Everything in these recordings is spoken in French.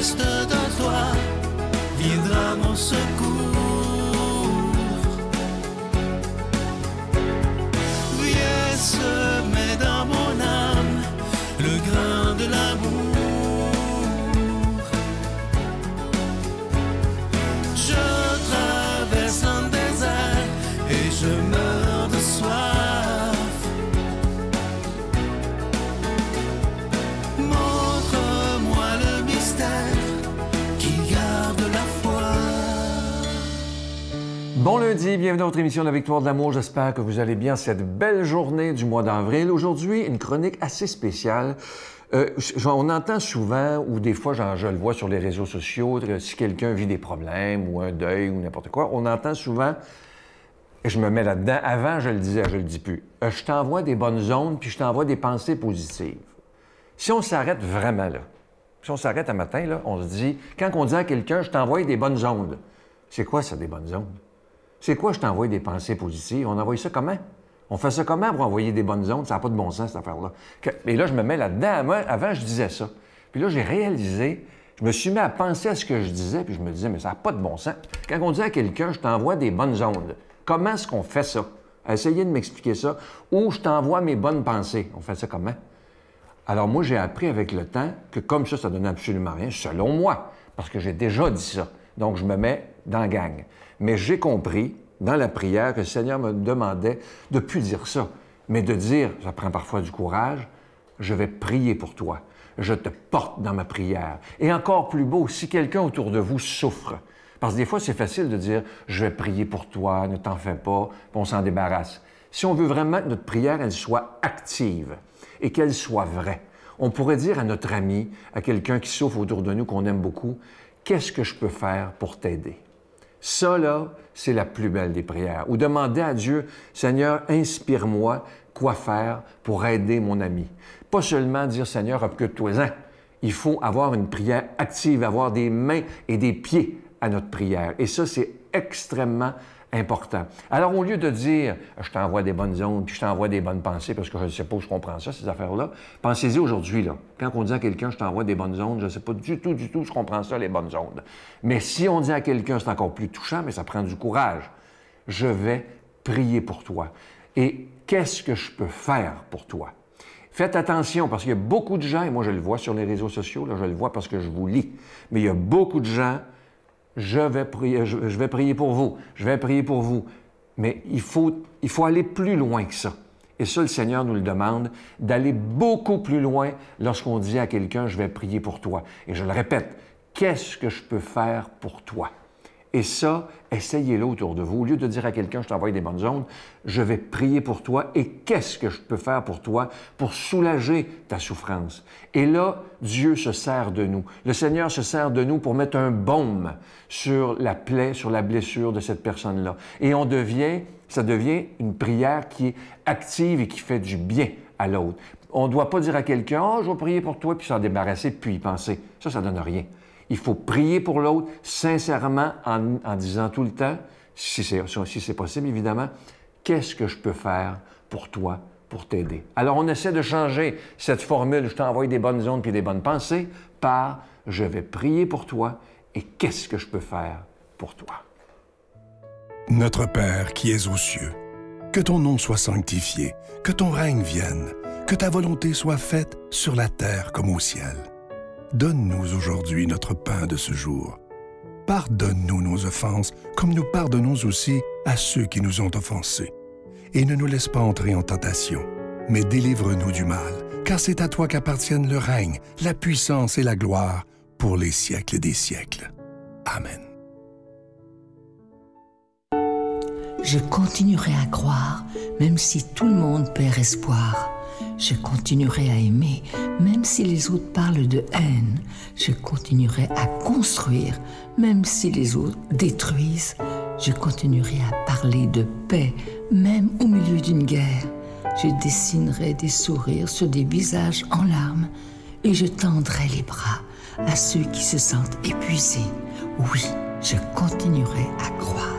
reste de toi viendra mon secours. Viens semer dans mon âme le grain de l'amour. Je traverse un désert et je meurs de soif. Montre-moi le mystère qui garde la foi. Bon lundi, bienvenue dans votre émission La Victoire de l'amour. J'espère que vous allez bien cette belle journée du mois d'avril. Aujourd'hui, une chronique assez spéciale. On entend souvent, ou des fois je le vois sur les réseaux sociaux, si quelqu'un vit des problèmes ou un deuil ou n'importe quoi, on entend souvent, et je me mets là-dedans, avant je le disais, je le dis plus, je t'envoie des bonnes ondes puis je t'envoie des pensées positives. Si on s'arrête vraiment là, si on s'arrête un matin, là, on se dit, quand on dit à quelqu'un, je t'envoie des bonnes ondes, c'est quoi ça, des bonnes ondes? C'est quoi je t'envoie des pensées positives? On envoie ça comment? On fait ça comment pour envoyer des bonnes ondes? Ça n'a pas de bon sens, cette affaire-là. Et là, je me mets là-dedans. Moi, avant, je disais ça. Puis là, j'ai réalisé, je me suis mis à penser à ce que je disais, puis je me disais, mais ça n'a pas de bon sens. Quand on dit à quelqu'un, je t'envoie des bonnes ondes, comment est-ce qu'on fait ça? Essayez de m'expliquer ça. Ou je t'envoie mes bonnes pensées. On fait ça comment? Alors moi, j'ai appris avec le temps que comme ça donne absolument rien, selon moi, parce que j'ai déjà dit ça. Donc, je me mets dans la gang. Mais j'ai compris, dans la prière, que le Seigneur me demandait de ne plus dire ça, mais de dire, ça prend parfois du courage, je vais prier pour toi. Je te porte dans ma prière. Et encore plus beau, si quelqu'un autour de vous souffre, parce que des fois, c'est facile de dire, je vais prier pour toi, ne t'en fais pas, puis on s'en débarrasse. Si on veut vraiment que notre prière, elle soit active et qu'elle soit vraie, on pourrait dire à notre ami, à quelqu'un qui souffre autour de nous, qu'on aime beaucoup, qu'est-ce que je peux faire pour t'aider? Ça, là, c'est la plus belle des prières. Ou demander à Dieu, Seigneur, inspire-moi quoi faire pour aider mon ami. Pas seulement dire, Seigneur, occupe-toi-en. Il faut avoir une prière active, avoir des mains et des pieds à notre prière. Et ça, c'est extrêmement important. Alors, au lieu de dire, je t'envoie des bonnes ondes, puis je t'envoie des bonnes pensées, parce que je ne sais pas où je comprends ça, ces affaires-là, pensez-y aujourd'hui, là. Quand on dit à quelqu'un, je t'envoie des bonnes ondes, je ne sais pas du tout où je comprends ça, les bonnes ondes. Mais si on dit à quelqu'un, c'est encore plus touchant, mais ça prend du courage. Je vais prier pour toi. Et qu'est-ce que je peux faire pour toi? Faites attention, parce qu'il y a beaucoup de gens, et moi je le vois sur les réseaux sociaux, là, je le vois parce que je vous lis, mais il y a beaucoup de gens, je vais prier pour vous, je vais prier pour vous. Mais il faut aller plus loin que ça. Et ça, le Seigneur nous le demande, d'aller beaucoup plus loin lorsqu'on dit à quelqu'un, je vais prier pour toi. Et je le répète, qu'est-ce que je peux faire pour toi? Et ça, essayez-le autour de vous. Au lieu de dire à quelqu'un, je t'envoie des bonnes ondes, je vais prier pour toi et qu'est-ce que je peux faire pour toi pour soulager ta souffrance? Et là, Dieu se sert de nous. Le Seigneur se sert de nous pour mettre un baume sur la plaie, sur la blessure de cette personne-là. Et ça devient une prière qui est active et qui fait du bien à l'autre. On ne doit pas dire à quelqu'un, « Oh, je vais prier pour toi », puis s'en débarrasser, puis y penser. Ça ne donne rien. Il faut prier pour l'autre sincèrement en disant tout le temps, si c'est possible évidemment, qu'est-ce que je peux faire pour toi, pour t'aider? Alors on essaie de changer cette formule, je t'envoie des bonnes ondes puis des bonnes pensées, par je vais prier pour toi et qu'est-ce que je peux faire pour toi? Notre Père qui es aux cieux, que ton nom soit sanctifié, que ton règne vienne, que ta volonté soit faite sur la terre comme au ciel. Donne-nous aujourd'hui notre pain de ce jour. Pardonne-nous nos offenses, comme nous pardonnons aussi à ceux qui nous ont offensés. Et ne nous laisse pas entrer en tentation, mais délivre-nous du mal, car c'est à toi qu'appartiennent le règne, la puissance et la gloire pour les siècles des siècles. Amen. Je continuerai à croire, même si tout le monde perd espoir. Je continuerai à aimer, même si les autres parlent de haine. Je continuerai à construire, même si les autres détruisent. Je continuerai à parler de paix, même au milieu d'une guerre. Je dessinerai des sourires sur des visages en larmes et je tendrai les bras à ceux qui se sentent épuisés. Oui, je continuerai à croire.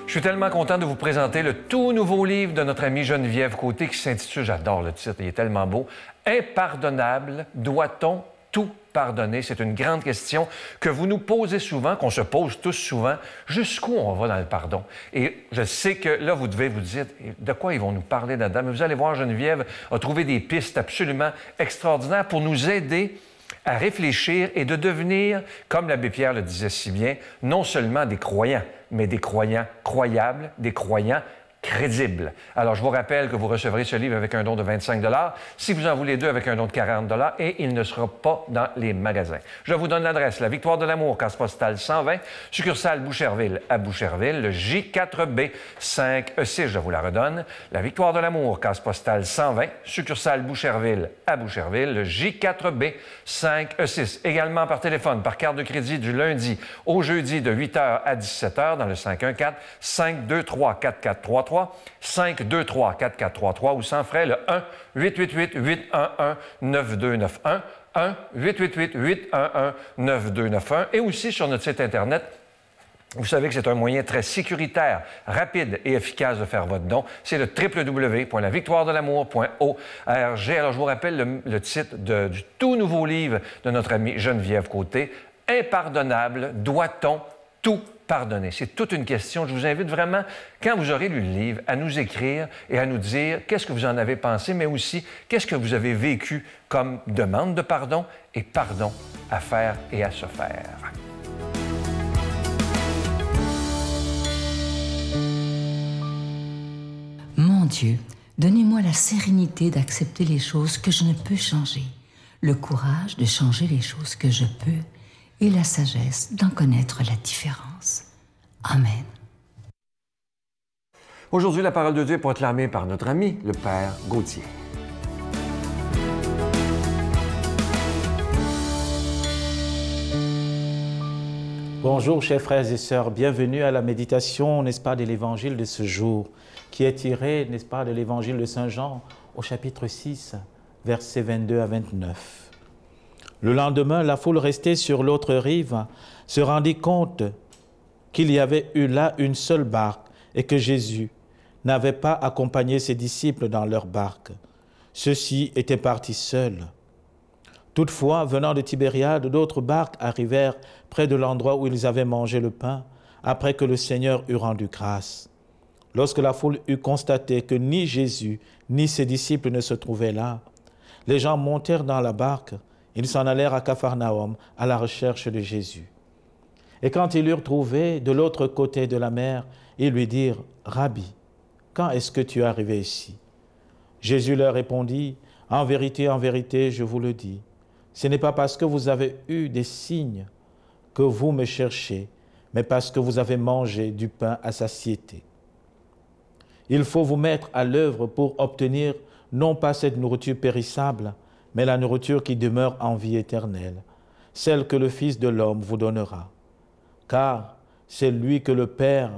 Je suis tellement content de vous présenter le tout nouveau livre de notre amie Geneviève Côté qui s'intitule, j'adore le titre, il est tellement beau, « Impardonnable, doit-on tout pardonner? » C'est une grande question que vous nous posez souvent, qu'on se pose tous souvent. Jusqu'où on va dans le pardon? Et je sais que là, vous devez vous dire, de quoi ils vont nous parler là-dedans? Mais vous allez voir, Geneviève a trouvé des pistes absolument extraordinaires pour nous aider à réfléchir et de devenir, comme l'abbé Pierre le disait si bien, non seulement des croyants, mais des croyants croyables, des croyants crédibles. Alors, je vous rappelle que vous recevrez ce livre avec un don de 25 $. Si vous en voulez deux, avec un don de 40 $, et il ne sera pas dans les magasins. Je vous donne l'adresse, la Victoire de l'Amour, case postale 120, succursale Boucherville à Boucherville, le J4B 5E6, je vous la redonne. La Victoire de l'Amour, case postale 120, succursale Boucherville à Boucherville, le J4B 5E6. Également par téléphone, par carte de crédit du lundi au jeudi de 8h à 17h dans le 514-523-4433. 523-4433 ou sans frais, le 1-888-811-9291, 1-888-811-9291 et aussi sur notre site Internet. Vous savez que c'est un moyen très sécuritaire, rapide et efficace de faire votre don. C'est le www.lavictoiredelamour.org. Alors, je vous rappelle le titre du tout nouveau livre de notre amie Geneviève Côté, « Impardonnable, doit-on tout pardonner? » C'est toute une question. Je vous invite vraiment, quand vous aurez lu le livre, à nous écrire et à nous dire qu'est-ce que vous en avez pensé, mais aussi qu'est-ce que vous avez vécu comme demande de pardon et pardon à faire et à se faire. Mon Dieu, donnez-moi la sérénité d'accepter les choses que je ne peux changer, le courage de changer les choses que je peux et la sagesse d'en connaître la différence. Amen. Aujourd'hui, la parole de Dieu est proclamée par notre ami, le Père Gauthier. Bonjour, chers frères et sœurs. Bienvenue à la méditation, n'est-ce pas, de l'Évangile de ce jour, qui est tiré, n'est-ce pas, de l'Évangile de Saint Jean au chapitre 6, versets 22 à 29. Le lendemain, la foule restée sur l'autre rive se rendit compte qu'il y avait eu là une seule barque et que Jésus n'avait pas accompagné ses disciples dans leur barque. Ceux-ci étaient partis seuls. Toutefois, venant de Tibériade, d'autres barques arrivèrent près de l'endroit où ils avaient mangé le pain, après que le Seigneur eut rendu grâce. Lorsque la foule eut constaté que ni Jésus ni ses disciples ne se trouvaient là, les gens montèrent dans la barque. Ils s'en allèrent à Capharnaüm à la recherche de Jésus. Et quand ils l'eurent trouvé de l'autre côté de la mer, ils lui dirent, « Rabbi, quand est-ce que tu es arrivé ici ?» Jésus leur répondit, « En vérité, je vous le dis, ce n'est pas parce que vous avez eu des signes que vous me cherchez, mais parce que vous avez mangé du pain à satiété. Il faut vous mettre à l'œuvre pour obtenir non pas cette nourriture périssable, mais la nourriture qui demeure en vie éternelle, celle que le Fils de l'homme vous donnera. Car c'est lui que le Père,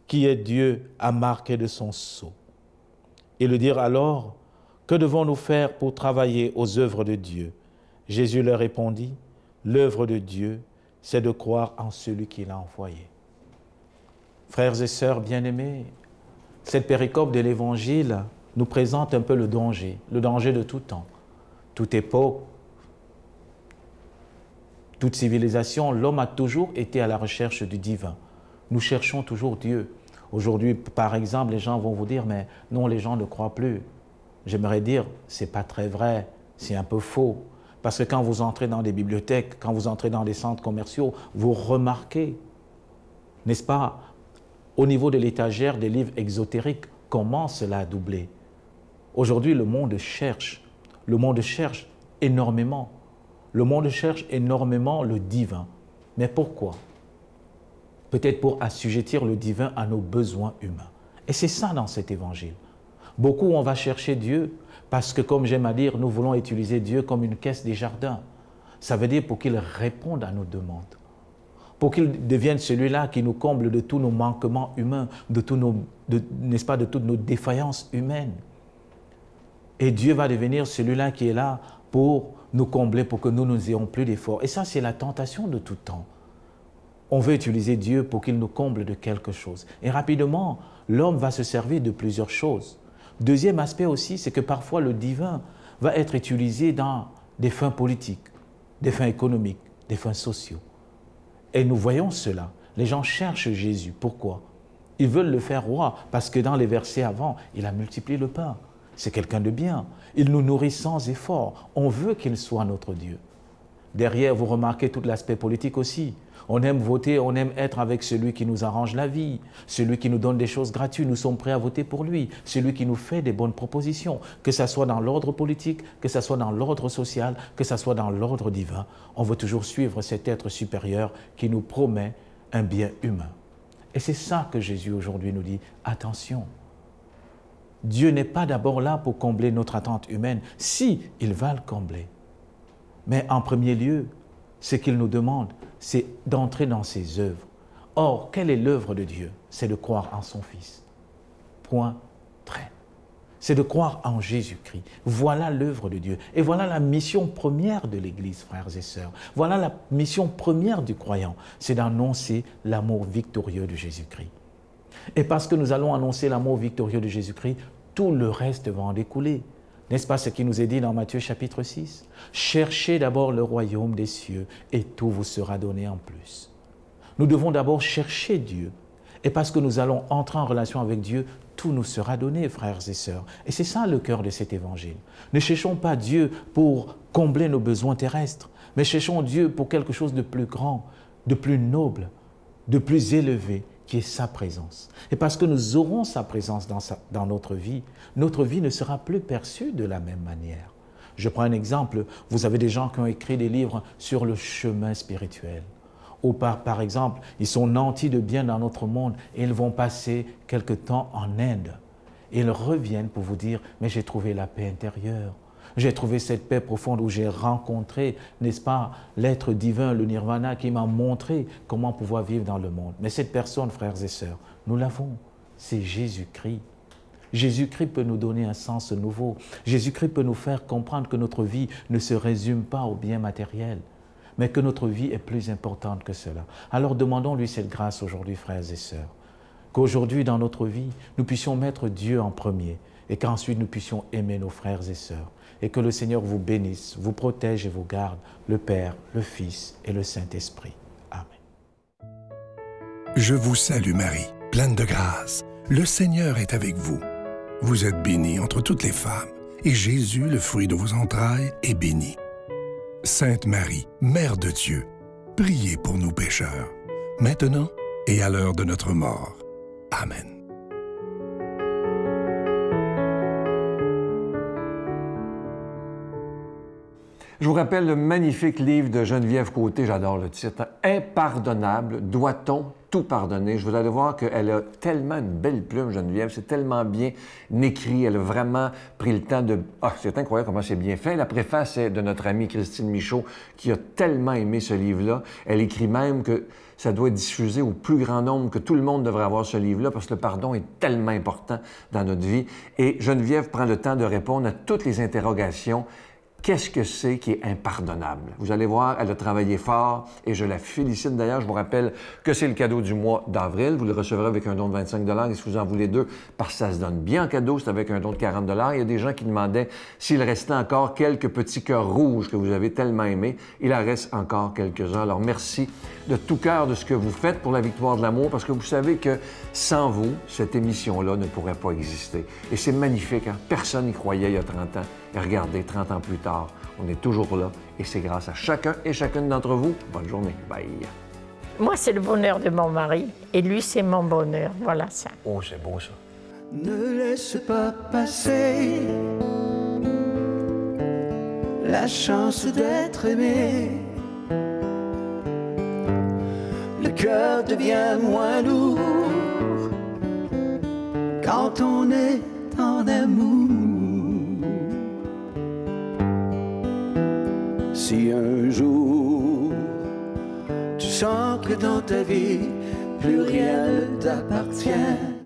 qui est Dieu, a marqué de son sceau. » Ils lui dirent alors, « Que devons-nous faire pour travailler aux œuvres de Dieu ?» Jésus leur répondit, « L'œuvre de Dieu, c'est de croire en celui qui l'a envoyé. » Frères et sœurs bien-aimés, cette péricope de l'Évangile nous présente un peu le danger de tout temps. Toute époque, toute civilisation, l'homme a toujours été à la recherche du divin. Nous cherchons toujours Dieu. Aujourd'hui, par exemple, les gens vont vous dire, mais non, les gens ne croient plus. J'aimerais dire, c'est pas très vrai, c'est un peu faux. Parce que quand vous entrez dans des bibliothèques, quand vous entrez dans des centres commerciaux, vous remarquez, n'est-ce pas, au niveau de l'étagère des livres exotériques, comment cela a doublé. Aujourd'hui, le monde cherche énormément. Le monde cherche énormément le divin. Mais pourquoi? Peut-être pour assujettir le divin à nos besoins humains. Et c'est ça dans cet évangile. Beaucoup, on va chercher Dieu parce que, comme j'aime à dire, nous voulons utiliser Dieu comme une caisse des jardins. Ça veut dire pour qu'il réponde à nos demandes. Pour qu'il devienne celui-là qui nous comble de tous nos manquements humains, n'est-ce pas, de toutes nos défaillances humaines. Et Dieu va devenir celui-là qui est là pour nous combler, pour que nous n'ayons plus d'efforts. Et ça, c'est la tentation de tout temps. On veut utiliser Dieu pour qu'il nous comble de quelque chose. Et rapidement, l'homme va se servir de plusieurs choses. Deuxième aspect aussi, c'est que parfois le divin va être utilisé dans des fins politiques, des fins économiques, des fins sociaux. Et nous voyons cela. Les gens cherchent Jésus. Pourquoi? Ils veulent le faire roi, parce que dans les versets avant, il a multiplié le pain. C'est quelqu'un de bien. Il nous nourrit sans effort. On veut qu'il soit notre Dieu. Derrière, vous remarquez tout l'aspect politique aussi. On aime voter, on aime être avec celui qui nous arrange la vie, celui qui nous donne des choses gratuites, nous sommes prêts à voter pour lui, celui qui nous fait des bonnes propositions, que ce soit dans l'ordre politique, que ce soit dans l'ordre social, que ce soit dans l'ordre divin. On veut toujours suivre cet être supérieur qui nous promet un bien humain. Et c'est ça que Jésus aujourd'hui nous dit, attention. Dieu n'est pas d'abord là pour combler notre attente humaine, si il va le combler. Mais en premier lieu, ce qu'il nous demande, c'est d'entrer dans ses œuvres. Or, quelle est l'œuvre de Dieu? C'est de croire en son Fils. Point, trait. C'est de croire en Jésus-Christ. Voilà l'œuvre de Dieu. Et voilà la mission première de l'Église, frères et sœurs. Voilà la mission première du croyant. C'est d'annoncer l'amour victorieux de Jésus-Christ. Et parce que nous allons annoncer l'amour victorieux de Jésus-Christ, tout le reste va en découler. N'est-ce pas ce qui nous est dit dans Matthieu chapitre 6? Cherchez d'abord le royaume des cieux et tout vous sera donné en plus. Nous devons d'abord chercher Dieu. Et parce que nous allons entrer en relation avec Dieu, tout nous sera donné, frères et sœurs. Et c'est ça le cœur de cet évangile. Ne cherchons pas Dieu pour combler nos besoins terrestres, mais cherchons Dieu pour quelque chose de plus grand, de plus noble, de plus élevé, qui est sa présence. Et parce que nous aurons sa présence dans notre vie ne sera plus perçue de la même manière. Je prends un exemple, vous avez des gens qui ont écrit des livres sur le chemin spirituel. Ou par exemple, ils sont nantis de bien dans notre monde et ils vont passer quelque temps en Inde. Et ils reviennent pour vous dire, mais j'ai trouvé la paix intérieure. J'ai trouvé cette paix profonde où j'ai rencontré, n'est-ce pas, l'être divin, le nirvana, qui m'a montré comment pouvoir vivre dans le monde. Mais cette personne, frères et sœurs, nous l'avons, c'est Jésus-Christ. Jésus-Christ peut nous donner un sens nouveau. Jésus-Christ peut nous faire comprendre que notre vie ne se résume pas aux biens matériels, mais que notre vie est plus importante que cela. Alors demandons-lui cette grâce aujourd'hui, frères et sœurs, qu'aujourd'hui dans notre vie, nous puissions mettre Dieu en premier et qu'ensuite nous puissions aimer nos frères et sœurs. Et que le Seigneur vous bénisse, vous protège et vous garde, le Père, le Fils et le Saint-Esprit. Amen. Je vous salue Marie, pleine de grâce. Le Seigneur est avec vous. Vous êtes bénie entre toutes les femmes, et Jésus, le fruit de vos entrailles, est béni. Sainte Marie, Mère de Dieu, priez pour nous pécheurs, maintenant et à l'heure de notre mort. Amen. Je vous rappelle le magnifique livre de Geneviève Côté, j'adore le titre, « Impardonnable, doit-on tout pardonner ?» Je vous allez voir qu'elle a tellement une belle plume, Geneviève, c'est tellement bien écrit, elle a vraiment pris le temps de... Ah, c'est incroyable comment c'est bien fait. La préface est de notre amie Christine Michaud, qui a tellement aimé ce livre-là. Elle écrit même que ça doit être diffusé au plus grand nombre, que tout le monde devrait avoir ce livre-là, parce que le pardon est tellement important dans notre vie. Et Geneviève prend le temps de répondre à toutes les interrogations. Qu'est-ce que c'est qui est impardonnable? Vous allez voir, elle a travaillé fort et je la félicite d'ailleurs. Je vous rappelle que c'est le cadeau du mois d'avril. Vous le recevrez avec un don de 25 $ et si vous en voulez deux, parce que ça se donne bien en cadeau, c'est avec un don de 40 $. Il y a des gens qui demandaient s'il restait encore quelques petits cœurs rouges que vous avez tellement aimés. Il en reste encore quelques-uns. Alors merci de tout cœur de ce que vous faites pour la victoire de l'amour parce que vous savez que sans vous, cette émission-là ne pourrait pas exister. Et c'est magnifique, hein? Personne n'y croyait il y a 30 ans. Et regardez, 30 ans plus tard, on est toujours là et c'est grâce à chacun et chacune d'entre vous. Bonne journée. Bye. Moi, c'est le bonheur de mon mari et lui, c'est mon bonheur. Voilà ça. Oh, c'est beau ça. Ne laisse pas passer la chance d'être aimé. Le cœur devient moins lourd quand on est en amour. Si un jour tu sens que dans ta vie plus rien ne t'appartient,